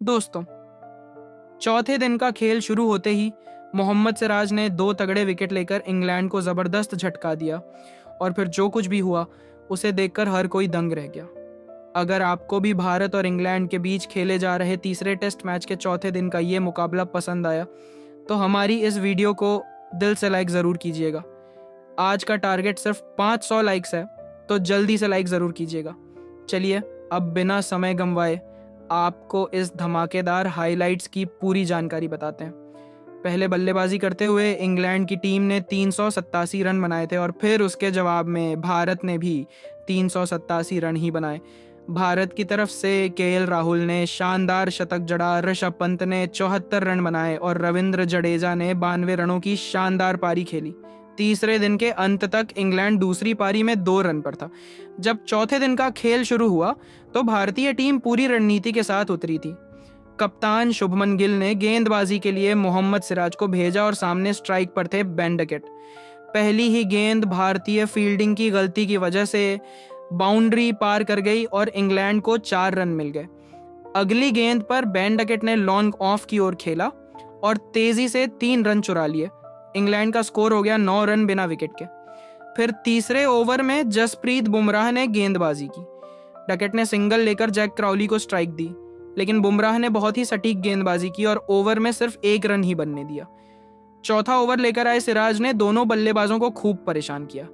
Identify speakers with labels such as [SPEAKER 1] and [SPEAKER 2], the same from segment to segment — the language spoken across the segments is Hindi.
[SPEAKER 1] दोस्तों, चौथे दिन का खेल शुरू होते ही मोहम्मद सिराज ने 2 तगड़े विकेट लेकर इंग्लैंड को जबरदस्त झटका दिया और फिर जो कुछ भी हुआ उसे देखकर हर कोई दंग रह गया। अगर आपको भी भारत और इंग्लैंड के बीच खेले जा रहे तीसरे टेस्ट मैच के चौथे दिन का ये मुकाबला पसंद आया तो हमारी इस वीडियो को दिल से लाइक ज़रूर कीजिएगा। आज का टारगेट सिर्फ 500 लाइक्स है, तो जल्दी से लाइक ज़रूर कीजिएगा। चलिए अब बिना समय गंवाए आपको इस धमाकेदार हाइलाइट्स की पूरी जानकारी बताते हैं। पहले बल्लेबाजी करते हुए इंग्लैंड की टीम ने 387 रन बनाए थे और फिर उसके जवाब में भारत ने भी 387 रन ही बनाए। भारत की तरफ से केएल राहुल ने शानदार शतक जड़ा, ऋषभ पंत ने 74 रन बनाए और रविंद्र जडेजा ने 92 रनों की शानदार पारी खेली। तीसरे दिन के अंत तक इंग्लैंड दूसरी पारी में 2 रन पर था। जब चौथे दिन का खेल शुरू हुआ तो भारतीय टीम पूरी रणनीति के साथ उतरी थी। कप्तान शुभमन गिल ने गेंदबाजी के लिए मोहम्मद सिराज को भेजा और सामने स्ट्राइक पर थे बेन डकेट। पहली ही गेंद भारतीय फील्डिंग की गलती की वजह से बाउंड्री पार कर गई और इंग्लैंड को 4 रन मिल गए। अगली गेंद पर बेन डकेट ने लॉन्ग ऑफ की ओर खेला और तेजी से 3 रन चुरा लिए। इंग्लैंड का स्कोर हो गया 9 रन बिना विकेट के। फिर तीसरे ओवर में जसप्रीत बुमराह ने गेंदबाजी की। डकेट ने सिंगल लेकर जैक क्राउली को स्ट्राइक दी, लेकिन बुमराह ने बहुत ही सटीक गेंदबाजी की और ओवर में सिर्फ 1 रन ही बनने दिया। चौथा ओवर लेकर आए सिराज ने दोनों बल्लेबाजों को खूब परेशान किया।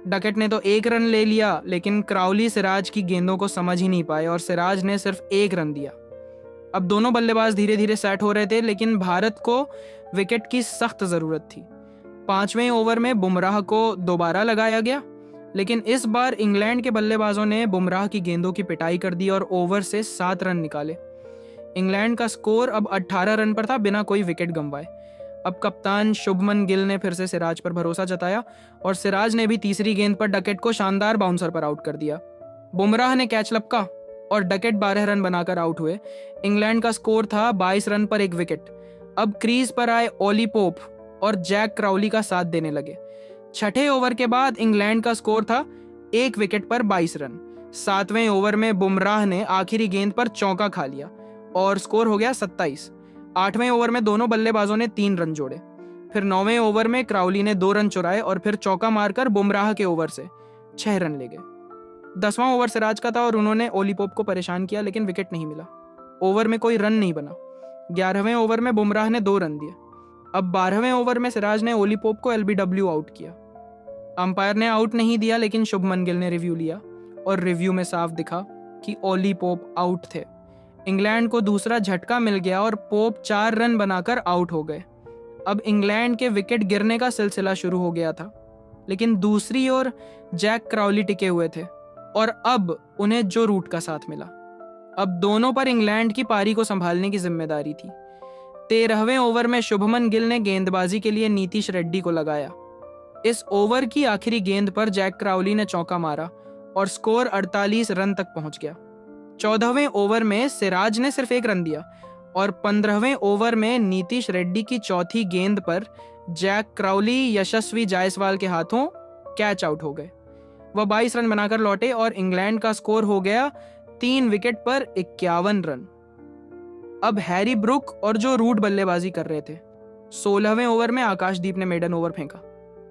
[SPEAKER 1] डकेट ने तो 1 रन ले लिया, लेकिन क्राउली सिराज की गेंदों को समझ ही नहीं पाए और सिराज ने सिर्फ 1 रन दिया। अब दोनों बल्लेबाज धीरे धीरे सेट हो रहे थे, लेकिन भारत को विकेट की सख्त जरूरत थी। 5वें ओवर में बुमराह को दोबारा लगाया गया, लेकिन इस बार इंग्लैंड के बल्लेबाजों ने बुमराह की गेंदों की पिटाई कर दी और ओवर से 7 रन निकाले। इंग्लैंड का स्कोर अब 18 रन पर था बिना कोई विकेट गंवाए। अब कप्तान शुभमन गिल ने फिर से सिराज पर भरोसा जताया और सिराज ने भी तीसरी गेंद पर डकेट को शानदार बाउंसर पर आउट कर दिया। बुमराह ने कैच लपका और डकेट 12 रन बनाकर आउट हुए। इंग्लैंड का स्कोर था 22 रन पर 1 विकेट। अब क्रीज पर आए ओली पोप और जैक क्राउली का साथ देने लगे। छठे ओवर के बाद इंग्लैंड का स्कोर था 1 विकेट पर 22 रन। 7वें ओवर में बुमराह ने आखिरी गेंद पर चौका खा लिया और स्कोर हो गया 27। 8वें ओवर में दोनों बल्लेबाजों ने 3 रन जोड़े। फिर 9वें ओवर में क्राउली ने 2 रन चुराए और फिर चौका मारकर बुमराह के ओवर से 6 रन ले गए। 10वां ओवर सिराज का था और उन्होंने ओली पोप को परेशान किया, लेकिन विकेट नहीं मिला। ओवर में कोई रन नहीं बना। 11वें ओवर में बुमराह ने 2 रन दिए। अब 12वें ओवर में सिराज ने ओली पोप को LBW आउट किया। अंपायर ने आउट नहीं दिया, लेकिन शुभमन गिल ने रिव्यू लिया और रिव्यू में साफ दिखा कि ओली पोप आउट थे। इंग्लैंड को दूसरा झटका मिल गया और पोप 4 रन बनाकर आउट हो गए। अब इंग्लैंड के विकेट गिरने का सिलसिला शुरू हो गया था, लेकिन दूसरी ओर जैक क्राउली टिके हुए थे और अब उन्हें जो रूट का साथ मिला। अब दोनों पर इंग्लैंड की पारी को संभालने की जिम्मेदारी थी। 13वें ओवर में शुभमन गिल ने गेंदबाजी के लिए नीतीश रेड्डी को लगाया। इस ओवर की आखिरी गेंद पर जैक क्राउली ने चौका मारा और स्कोर 48 रन तक पहुंच गया। 14वें ओवर में सिराज ने सिर्फ 1 रन दिया और 15वें ओवर में नीतीश रेड्डी की चौथी गेंद पर जैक क्राउली यशस्वी जायसवाल के हाथों कैच आउट हो गए। वह 22 रन बनाकर लौटे और इंग्लैंड का स्कोर हो गया 3 विकेट पर 51 रन। अब हैरी ब्रुक और जो रूट बल्लेबाजी कर रहे थे। 16वें ओवर में आकाशदीप ने मेडन ओवर फेंका।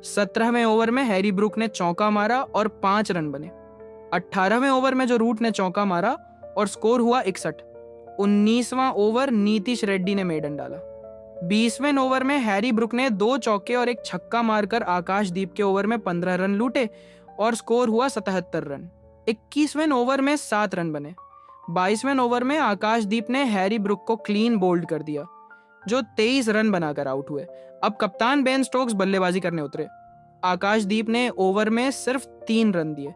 [SPEAKER 1] 17वें ओवर में हैरी ब्रुक ने चौका मारा और 5 रन बने। 18वें ओवर में जो रूट ने चौका मारा और स्कोर हुआ 61। 19वां ओवर नीतीश रेड्डी ने मेडन डाला। 20वें ओवर में हैरी ब्रुक ने 2 चौके और 1 छक्का मारकर आकाशदीप के ओवर में 15 रन लूटे और स्कोर हुआ 77 रन। 21वें ओवर में 7 रन बने। 22वें ओवर में आकाशदीप ने हैरी ब्रुक को क्लीन बोल्ड कर दिया, जो 23 रन बनाकर आउट हुए। अब कप्तान बेन स्टोक्स बल्लेबाजी करने उतरे। आकाशदीप ने ओवर में सिर्फ 3 रन दिए।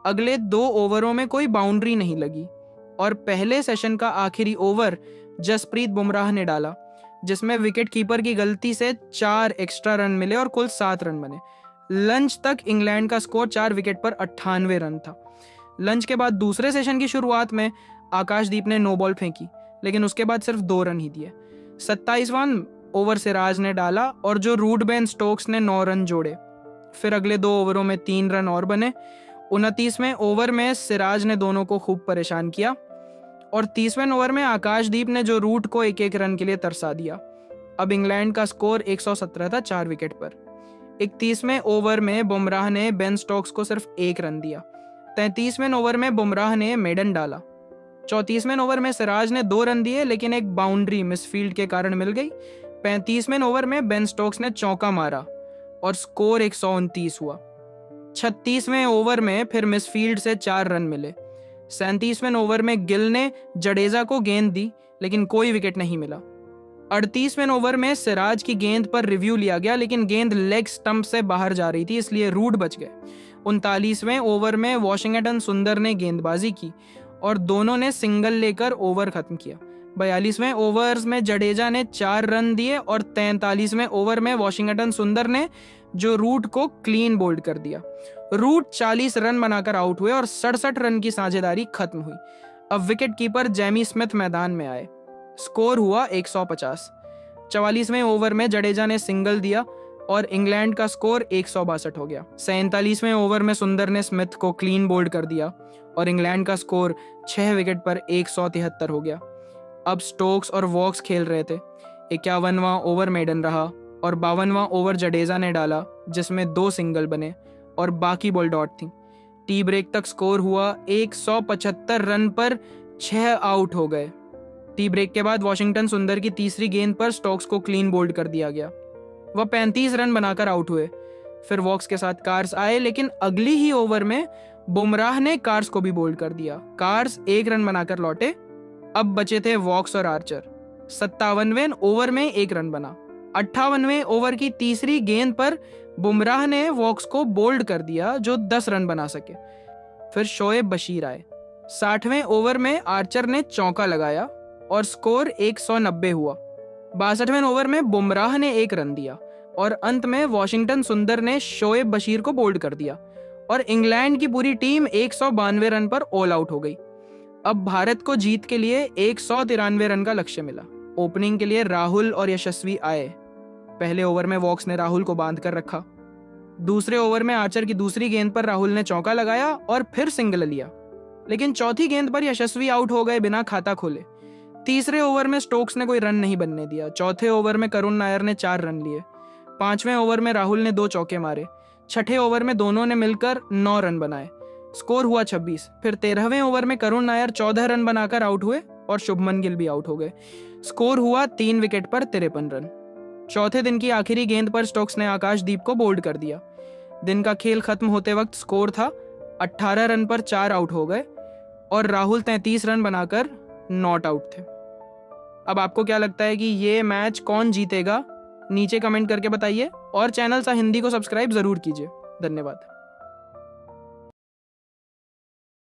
[SPEAKER 1] अगले 2 ओवरों में कोई बाउंड्री नहीं लगी और पहले सेशन का आखिरी ओवर जसप्रीत बुमराह ने डाला, जिसमें विकेट कीपर की गलती से 4 एक्स्ट्रा रन मिले और कुल 7 रन बने। लंच तक इंग्लैंड का स्कोर 4 विकेट पर 98 रन था। लंच के बाद दूसरे सेशन की शुरुआत में आकाशदीप ने नो बॉल फेंकी, लेकिन उसके बाद सिर्फ 2 रन ही दिए। 27वां ओवर सिराज ने डाला और जो रूट बेन स्टोक्स ने 9 रन जोड़े। फिर अगले 2 ओवरों में 3 रन और बने। 29वें ओवर में सिराज ने दोनों को खूब परेशान किया और 30वें ओवर में आकाशदीप ने जो रूट को 1-1 रन के लिए तरसा दिया। अब इंग्लैंड का स्कोर 117 था 4 विकेट पर। 31वें ओवर में बुमराह ने बेन स्टोक्स को सिर्फ 1 रन दिया। 33वें ओवर में बुमराह ने मेडन डाला। 34वें ओवर में सिराज ने 2 रन दिए, लेकिन एक बाउंड्री मिसफील्ड के कारण मिल गई। 35वें ओवर में बेन स्टोक्स ने चौका मारा और स्कोर 129 हुआ। 36वें ओवर में फिर मिसफील्ड से 4 रन मिले। 37वें ओवर में गिल ने जडेजा को गेंद दी, लेकिन कोई विकेट नहीं मिला। 38वें ओवर में सिराज की गेंद पर रिव्यू लिया गया, लेकिन गेंद लेग स्टंप से बाहर जा रही थी, इसलिए रूट बच गए। 39वें ओवर में वॉशिंगटन सुंदर ने गेंदबाजी की और दोनों ने सिंगल लेकर ओवर खत्म किया। 42वें ओवर्स में जडेजा ने 4 रन दिए और 43वें ओवर में वॉशिंगटन सुंदर ने जो रूट को क्लीन बोल्ड कर दिया। रूट 40 रन बनाकर आउट हुए और 67 रन की साझेदारी खत्म हुई। अब विकेट कीपर जेमी स्मिथ मैदान में आए। स्कोर हुआ 150। 44वें ओवर में जडेजा ने सिंगल दिया और इंग्लैंड का स्कोर 162 हो गया। 47वें ओवर में सुंदर ने स्मिथ को क्लीन बोल्ड कर दिया और इंग्लैंड का स्कोर 6 विकेट पर 173 हो गया। अब स्टोक्स और वॉक्स खेल रहे थे। 51वां ओवर मेडन रहा और 52वां ओवर जडेजा ने डाला, जिसमें 2 सिंगल बने और बाकी बॉल डॉट थी। टी ब्रेक तक स्कोर हुआ 175 रन पर 6 आउट हो गए। टी ब्रेक के बाद वॉशिंगटन सुंदर की तीसरी गेंद पर स्टोक्स को क्लीन बोल्ड कर दिया गया। वह 35 रन बनाकर आउट हुए। फिर वॉक्स के साथ कार्स आए, लेकिन अगली ही ओवर में बुमराह ने कार्स को भी बोल्ड कर दिया। कार्स 1 रन बनाकर लौटे। अब बचे थे वॉक्स और आर्चर। 57वें ओवर में 1 रन बना। 58वें ओवर की तीसरी गेंद पर बुमराह ने वॉक्स को बोल्ड कर दिया, जो 10 रन बना सके। फिर शोएब बशीर आए। 60वें ओवर में आर्चर ने चौका लगाया और स्कोर 190 हुआ। 62वें ओवर में बुमराह ने 1 रन दिया और अंत में वॉशिंगटन सुंदर ने शोएब बशीर को बोल्ड कर दिया और इंग्लैंड की पूरी टीम 192 रन पर ऑल आउट हो गई। अब भारत को जीत के लिए 193 रन का लक्ष्य मिला। ओपनिंग के लिए राहुल और यशस्वी आए। पहले ओवर में वॉक्स ने राहुल को बांध कर रखा। दूसरे ओवर में आर्चर की दूसरी गेंद पर राहुल ने चौका लगाया और फिर सिंगल लिया, लेकिन चौथी गेंद पर यशस्वी आउट हो गए बिना खाता खोले। तीसरे ओवर में स्टोक्स ने कोई रन नहीं बनने दिया। चौथे ओवर में करुण नायर ने 4 रन लिए। 5वें ओवर में राहुल ने 2 चौके मारे। 6ठे ओवर में दोनों ने मिलकर 9 रन बनाए। स्कोर हुआ 26। फिर 13वें ओवर में करुण नायर 14 रन बनाकर आउट हुए और शुभमन गिल भी आउट हो गए। स्कोर हुआ 3 विकेट पर 53 रन। चौथे दिन की आखिरी गेंद पर स्टोक्स ने आकाशदीप को बोल्ड कर दिया। दिन का खेल खत्म होते वक्त स्कोर था 18 रन पर 4 आउट हो गए और राहुल 33 रन बनाकर नॉट आउट थे। अब आपको क्या लगता है कि ये मैच कौन जीतेगा? नीचे कमेंट करके बताइए और चैनल सा हिंदी को सब्सक्राइब जरूर कीजिए। धन्यवाद।